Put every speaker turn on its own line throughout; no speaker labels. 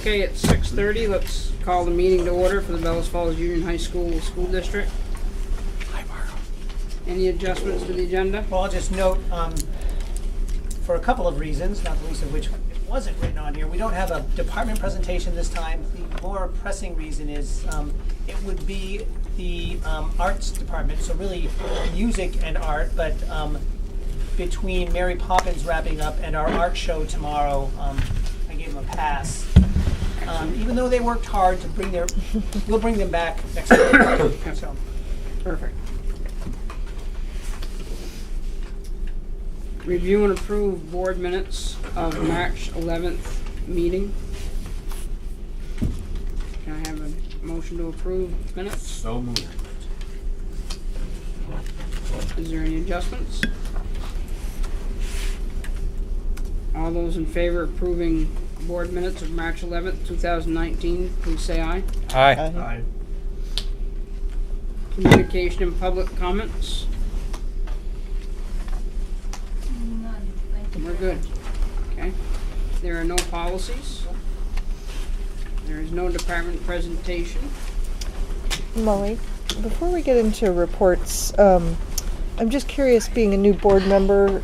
Okay, it's 6:30. Let's call the meeting to order for the Bellows Falls Union High School School District.
Hi, Margo.
Any adjustments to the agenda?
Well, I'll just note, for a couple of reasons, not the least of which it wasn't written on here, we don't have a department presentation this time. The more pressing reason is it would be the arts department, so really music and art, but between Mary Poppins wrapping up and our art show tomorrow, I gave them a pass. Even though they worked hard to bring we'll bring them back next week. So.
Perfect. Review and approve board minutes of March 11th meeting. Can I have a motion to approve minutes?
So moved.
Is there any adjustments? All those in favor of approving board minutes of March 11th, 2019, please say aye.
Aye.
Aye.
Communication and public comments?
None. Thank you.
We're good. Okay. There are no policies. There is no department presentation.
Molly, before we get into reports, I'm just curious, being a new board member,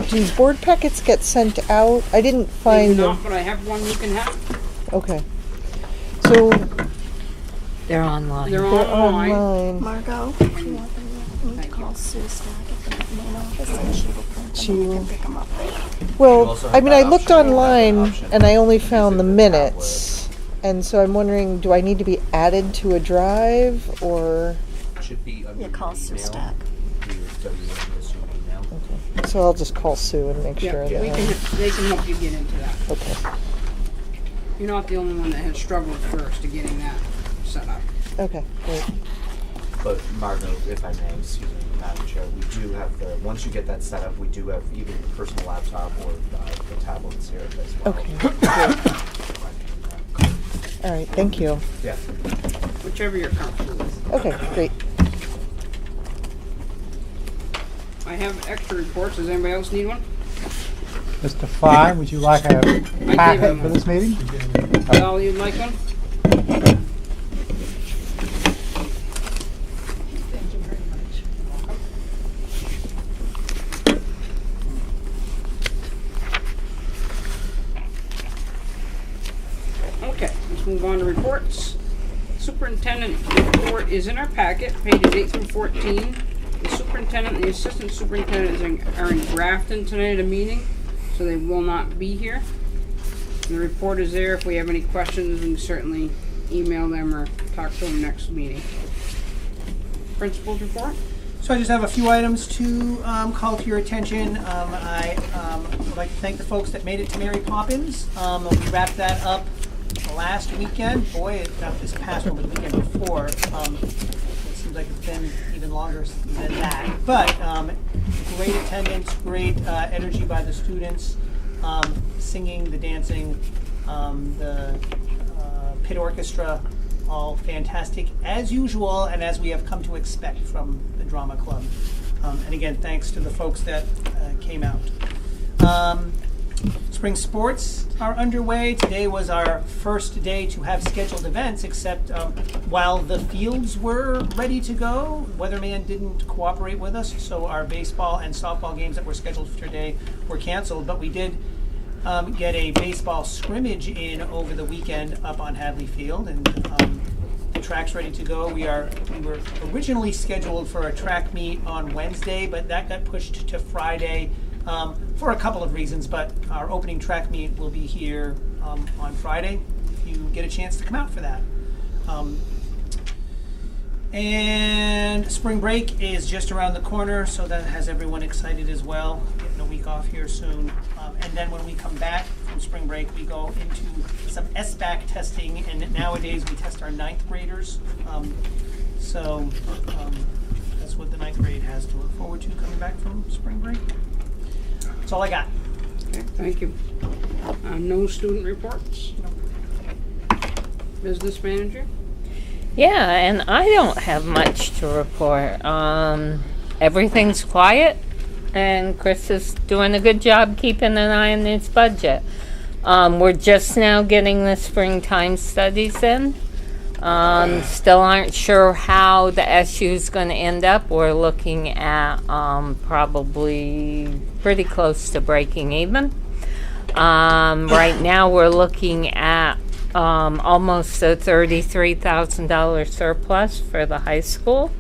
do board packets get sent out? I didn't
Maybe
find them.
not, but I have one you can have.
Okay. So
They're online.
They're
they're
online.
online.
Margo, if you want them, you need to
Thank
call
you.
Sue Stack at the main office and she will print them. You can pick them up later.
You
Well,
also have
I mean,
that
I looked
option. You have that
online
option.
and I only found the
Use it
minutes. And so I'm wondering, do I need to be added to a drive or?
Should be under
Yeah, call Sue
email.
Stack.
Your WMSU email.
Okay. So I'll just call Sue and make
Yeah,
sure
we
that.
they can help you get into that.
Okay.
You're not the only one that has struggled first to getting that set up.
Okay. Great.
But Margo, if I may, excuse me, Madam Chair, we do have once you get that set up, we do have either your personal laptop or the tablets here as well.
Okay. Great. All right. Thank you.
Yeah.
Whichever you're comfortable with.
Okay. Great.
I have extra reports. Does anybody else need one?
Mr. Fine, would you like a
him
packet for
one.
this meeting?
Val, you'd like one?
Thank you very much.
Okay, let's move on to reports. Superintendent report is in our packet, pages 8 through 14. The superintendent and the assistant superintendent are in Grafton tonight at a meeting, so they will not be here. And the report is there. If we have any questions, we can certainly email them or talk to them next meeting. Principal's report?
So I just have a few items to call to your attention. I would like to thank the folks that made it to Mary Poppins. We wrapped that up last weekend. Boy, not this past one, but the weekend before. It seems like it's been even longer than that. But great attendance, great energy by the students, singing, the dancing, the pit orchestra. All fantastic as usual, and as we have come to expect from the drama club. And again, thanks to the folks that came out. Spring sports are underway. Today was our first day to have scheduled events, except while the fields were ready to go, weatherman didn't cooperate with us, so our baseball and softball games that were scheduled for today were canceled. But we did get a baseball scrimmage in over the weekend up on Hadley Field, and the track's ready to go. We were originally scheduled for a track meet on Wednesday, but that got pushed to Friday for a couple of reasons. But our opening track meet will be here on Friday, if you get a chance to come out for that. And spring break is just around the corner, so that has everyone excited as well. Getting a week off here soon. And then when we come back from spring break, we go into some SBAC testing, and nowadays we test our 9th graders. So that's what the 9th grade has to look forward to coming back from spring break. That's all I got.
Okay, thank you. No student reports? Business manager?
Yeah, and I don't have much to report. Everything's quiet, and Chris is doing a good job keeping an eye on his budget. We're just now getting the springtime studies in. Still aren't sure how the SU is going to end up. We're looking at probably pretty close to breaking even. Right now we're looking at almost a $33,000 surplus for the high school.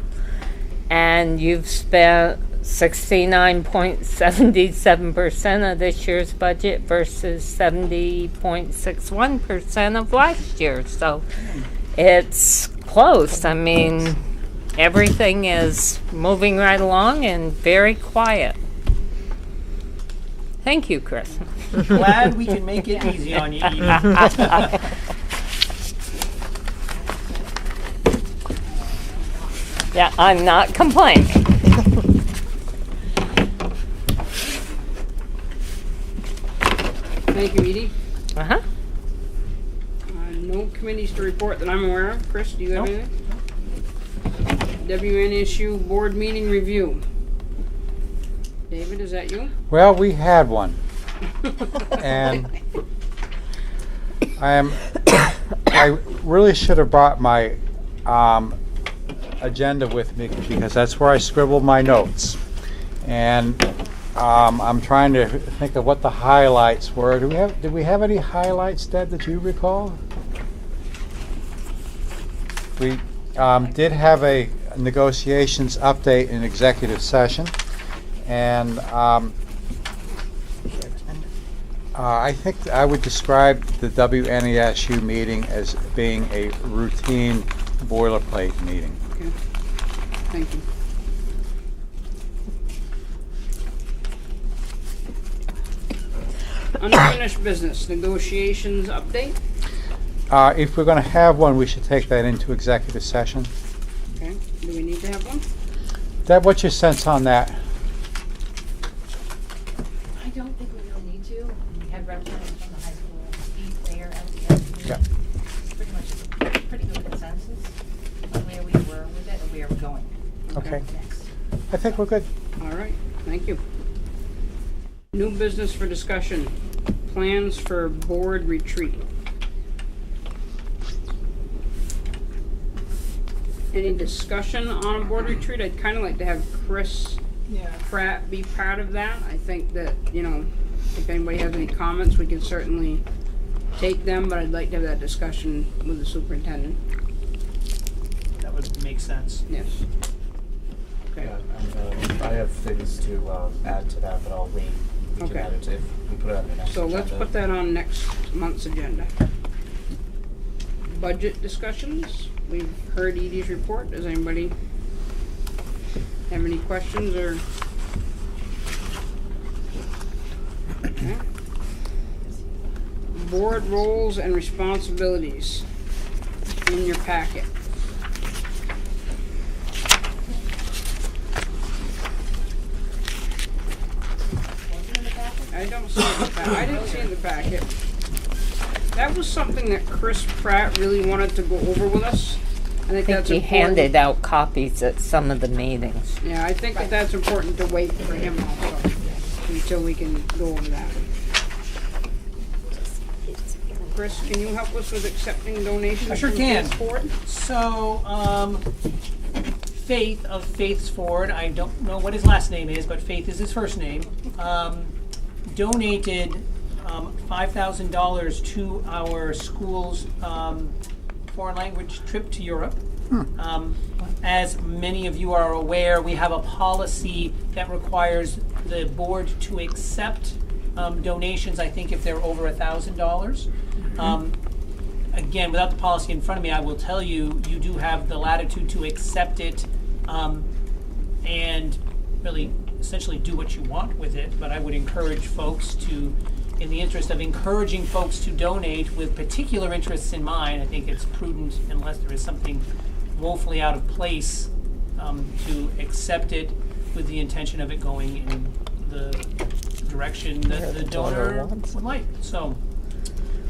And you've spent 69.77% of this year's budget versus 70.61% of last year. So it's close. I mean, everything is moving right along and very quiet. Thank you, Chris.
Glad we can make it easy on you, Edie.
Yeah, I'm not complaining.
Thank you, Edie.
Uh-huh.
No committees to report that I'm aware of. Chris, do you have
Nope.
anything? WNSU board meeting review. David, is that you?
Well, we had one. And I really should have brought my agenda with me because that's where I scribbled my notes. And I'm trying to think of what the highlights were. Did we have any highlights, Deb, that you recall? We did have a negotiations update in executive session, and I think I would describe the WNESU meeting as being a routine boilerplate meeting.
Okay. Thank you. Unfinished business, negotiations update.
If we're going to have one, we should take that into executive session.
Okay, do we need to have one?
Deb, what's your sense on that?
I don't think we really need to. We had representatives from the high school speak there at the end.
Yeah.
It's pretty much a pretty good consensus on where we were with it and where we're going
Okay.
next.
I think we're good.
All right, thank you. New business for discussion, plans for board retreat. Any discussion on a board retreat? I'd kind of like to have Chris Pratt be part of that. I think that, you know, if anybody has any comments, we can certainly take them, but I'd like to have that discussion with the superintendent.
That would make sense.
Yes. Okay.
Yeah, I have things to add to that, but I'll wait. We can
Okay.
add it if we put it on the next
So let's
agenda.
put that on next month's agenda. Budget discussions. We've heard Edie's report. Does anybody have any questions or? Okay. Board roles and responsibilities in your packet. I don't see it in the packet. I didn't see it in the packet. That was something that Chris Pratt really wanted to go over with us. I think
I
that's
think he
important.
handed out copies at some of the meetings.
Yeah, I think that that's important to wait for him also, until we can go over that. Chris, can you help us with accepting donations?
I sure
from
can.
Faith Ford?
So, Faith of Faith's Ford, I don't know what his last name is, but Faith is his first name, donated $5,000 to our school's foreign language trip to Europe. As many of you are aware, we have a policy that requires the board to accept donations, I think, if they're over $1,000. Again, without the policy in front of me, I will tell you, you do have the latitude to accept it and really essentially do what you want with it, but I would encourage folks to, in the interest of encouraging folks to donate with particular interests in mind, I think it's prudent, unless there is something woefully out of place, to accept it with the intention of it going in the direction that the donor would like. So,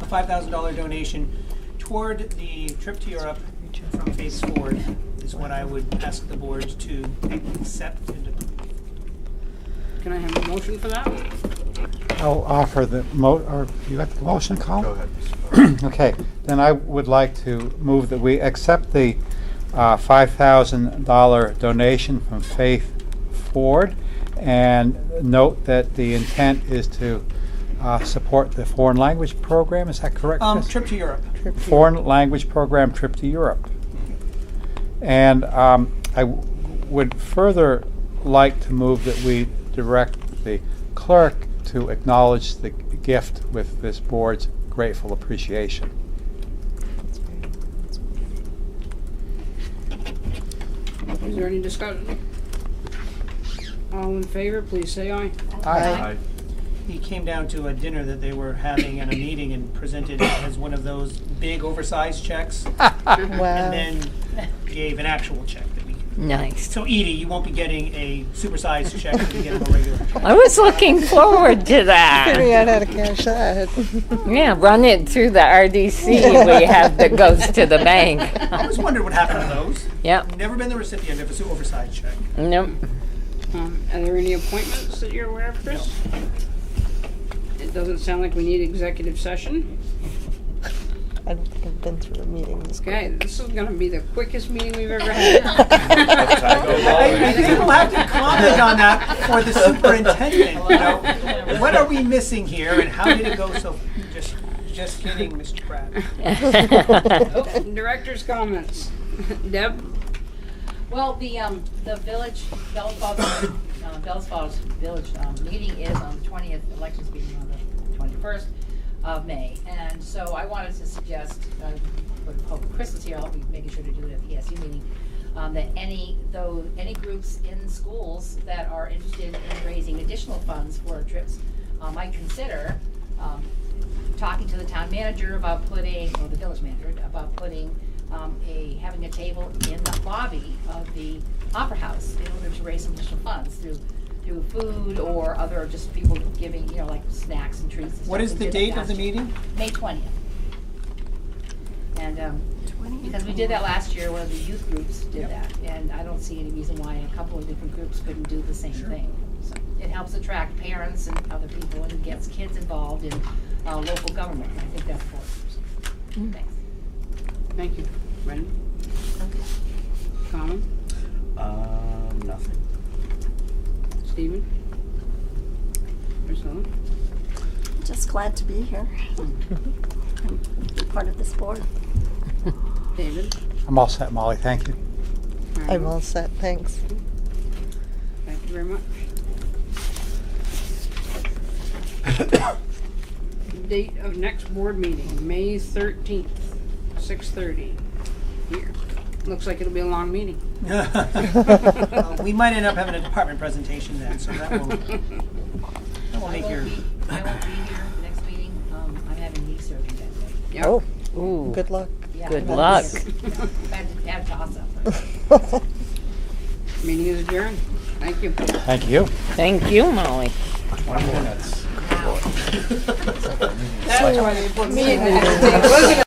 a $5,000 donation toward the trip to Europe from Faith Ford is what I would ask the board to accept.
Can I have a motion for that?
I'll offer the or you got the motion, Colin?
Go ahead, Mr. Vogt.
Okay, then I would like to move that we accept the $5,000 donation from Faith Ford, and note that the intent is to support the foreign language program. Is that correct, Chris?
Trip to Europe.
Foreign language program, Trip to Europe. And I would further like to move that we direct the clerk to acknowledge the gift with this board's grateful appreciation.
Is there any discussion? All in favor, please say aye.
Aye.
He came down to a dinner that they were having at a meeting and presented it as one of those big oversized checks,
Wow.
and then gave an actual check that we.
Nice.
So Edie, you won't be getting a supersized check, you get a regular check.
I was looking forward to that.
Figuring out how to cash that.
Yeah, run it through the RDC we have that goes to the bank.
I always wondered what happened to those.
Yep.
Never been the recipient of an oversized check.
Nope.
Are there any appointments that you're aware of, Chris? It doesn't sound like we need executive session.
I don't think I've been through a meeting this quick.
Okay, this is gonna be the quickest meeting we've ever had.
I think we'll have to comment on that for the superintendent, you know. What are we missing here and how did it go so, just kidding, Mr. Pratt.
Director's comments. Deb?
Well, the village, Bellas Falls Village meeting is on the 20th, elections meeting on the 21st of May. And so I wanted to suggest, Chris is here, I'll be making sure to do it at the ESU meeting, that any groups in schools that are interested in raising additional funds for trips might consider talking to the town manager about putting, or the village manager, about putting having a table in the lobby of the Opera House in order to raise some additional funds through food or other just people giving, like snacks and treats. And
What
stuff.
is
We
the
did
date
that
of the
last year.
meeting?
May 20th. And because we did that last year, one of the youth groups did that, and I don't see any reason why a couple of different groups couldn't do the same thing. So it helps attract parents and other people and gets kids involved in local government. And I think that's important. Thanks.
Thank you. Brendan? Colin?
Nothing.
Stephen? Priscilla?
Just glad to be here. Be part of this board.
David?
I'm all set, Molly. Thank you.
I'm all set, thanks.
Thank you very much. Date of next board meeting, May 13th, 6:30. Here. Looks like it'll be a long meeting.
We might end up having a department presentation then, so that will make your.
I won't be here next meeting. I'm having knee surgery that day.
Yep.
Oh,
Ooh.
good luck.
Yeah,
Good
I
luck.
had toss-up.
Meeting is adjourned. Thank you.
Thank you.
Thank you, Molly.
20 minutes.
That's why they put me in the